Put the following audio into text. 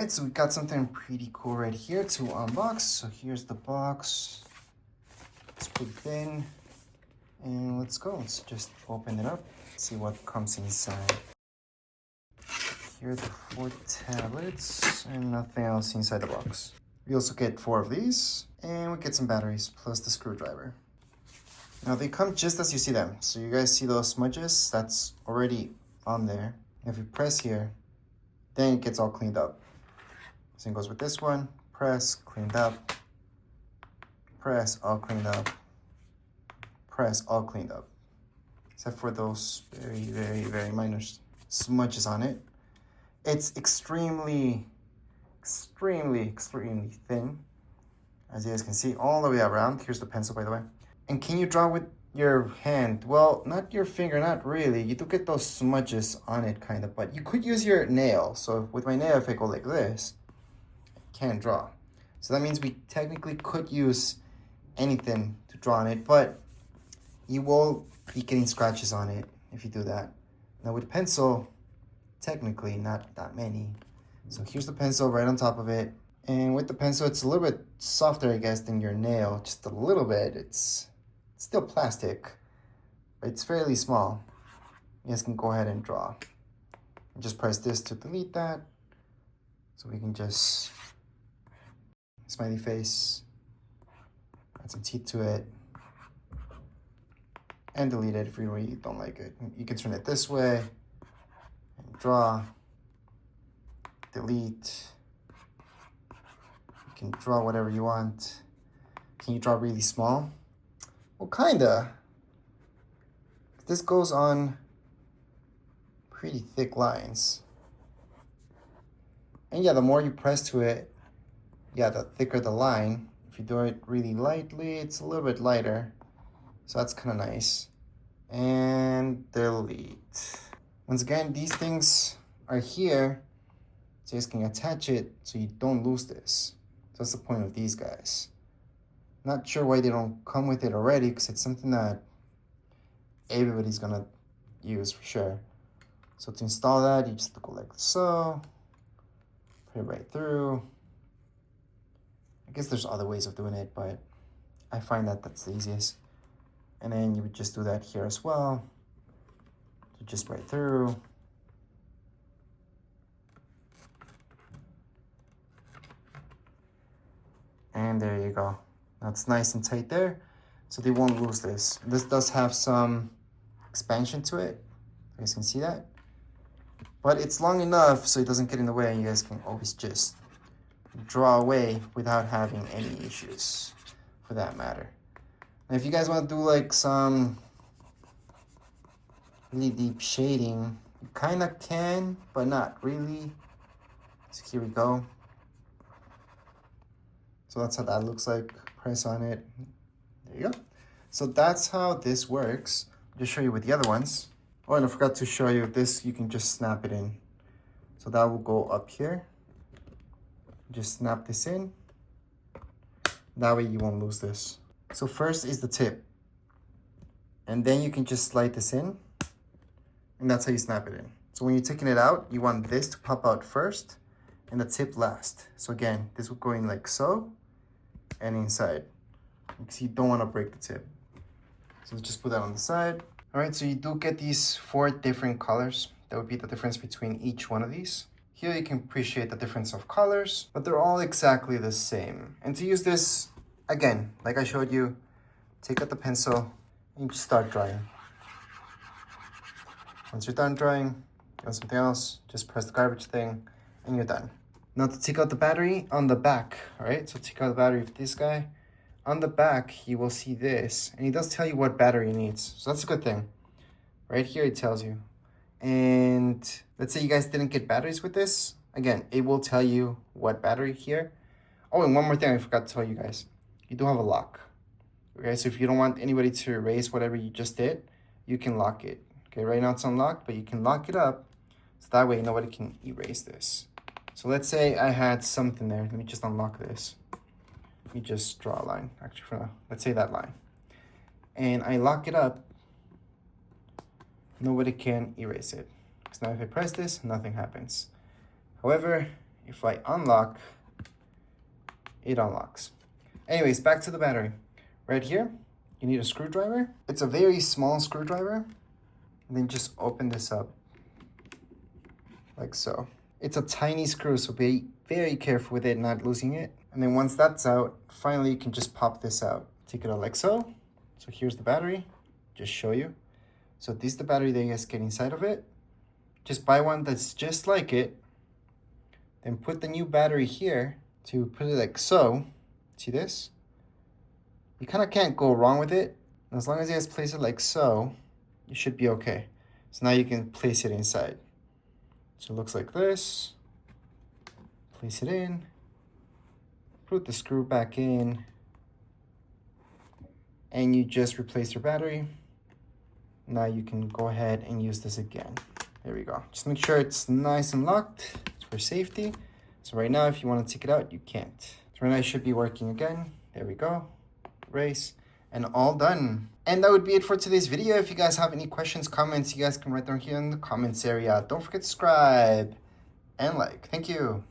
right, so we got something pretty cool right here to unbox. So here's the box. Let's put it in and let's go. Let's just open it up, see what comes inside. Here are the 4 tablets and nothing else inside the box. We also get 4 of these and we get some batteries plus the screwdriver. Now they come just as you see them. So you guys see those smudges? That's already on there. If you press here, then it gets all cleaned up. Same goes with this one. Press, cleaned up. Press, all cleaned up. Press, all cleaned up. Except for those very minor smudges on it. It's extremely thin. As you guys can see, all the way around. Here's the pencil, by the way. And can you draw with your hand? Well, not your finger, not really. You do get those smudges on it, kind of, but you could use your nail. So with my nail, if I go like this, I can't draw. So that means we technically could use anything to draw on it, but you will be getting scratches on it if you do that. Now with pencil, technically not that many. So here's the pencil right on top of it. And with the pencil, it's a little bit softer, I guess, than your nail, just a little bit. It's still plastic, but it's fairly small. You guys can go ahead and draw. And just press this to delete that. So we can just smiley face, add some teeth to it, and delete it if you really don't like it. You can turn it this way, and draw, delete. You can draw whatever you want. Can you draw really small? Well, kinda. This goes on pretty thick lines. And yeah, the more you press to it, yeah, the thicker the line. If you do it really lightly, it's a little bit lighter. So that's kind of nice. And delete. Once again, these things are here, so you guys can attach it so you don't lose this. So that's the point of these guys. Not sure why they don't come with it already, because it's something that everybody's gonna use for sure. So to install that, you just go like so, put it right through. I guess there's other ways of doing it, but I find that that's the easiest. And then you would just do that here as well. So just right through. And there you go. That's nice and tight there, so they won't lose this. This does have some expansion to it. You guys can see that. But it's long enough so it doesn't get in the way, and you guys can always just draw away without having any issues, for that matter. And if you guys want to do like some really deep shading, you kind of can, but not really. So here we go. So that's how that looks like. Press on it. There you go. So that's how this works. I'll just show you with the other ones. Oh, and I forgot to show you this. You can just snap it in. So that will go up here. Just snap this in. That way you won't lose this. So first is the tip. And then you can just slide this in. And that's how you snap it in. So when you're taking it out, you want this to pop out first and the tip last. So again, this will go in like so. And inside, because you don't want to break the tip. So let's just put that on the side. All right, so you do get these 4 different colors. That would be the difference between each one of these. Here you can appreciate the difference of colors, but they're all exactly the same. And to use this, again, like I showed you, take out the pencil and you just start drawing. Once you're done drawing, you want something else, just press the garbage thing and you're done. Now to take out the battery on the back, all right? So take out the battery of this guy. On the back, you will see this, and it does tell you what battery it needs. So that's a good thing. Right here, it tells you. And let's say you guys didn't get batteries with this. Again, it will tell you what battery here. Oh, and one more thing I forgot to tell you guys. You do have a lock. Okay, so if you don't want anybody to erase whatever you just did, you can lock it. Okay, right now it's unlocked, but you can lock it up. So that way nobody can erase this. So let's say I had something there. Let me just unlock this. Let me just draw a line, actually, for now. Let's say that line. And I lock it up. Nobody can erase it. Because now if I press this, nothing happens. However, if I unlock, it unlocks. Anyways, back to the battery. Right here, you need a screwdriver. It's a very small screwdriver. And then just open this up like so. It's a tiny screw, so be very careful with it, not losing it. And then once that's out, finally you can just pop this out. Take it out like so. So here's the battery, just show you. So this is the battery that you guys get inside of it. Just buy one that's just like it. Then put the new battery here to put it like so. See this? You kind of can't go wrong with it. As long as you guys place it like so, you should be okay. So now you can place it inside. So it looks like this. Place it in. Put the screw back in. And you just replace your battery. Now you can go ahead and use this again. There we go. Just make sure it's nice and locked. It's for safety. So right now, if you want to take it out, you can't. So right now it should be working again. There we go. Erase. And all done. And that would be it for today's video. If you guys have any questions, comments, you guys can write down here in the comments area. Don't forget to subscribe and like. Thank you.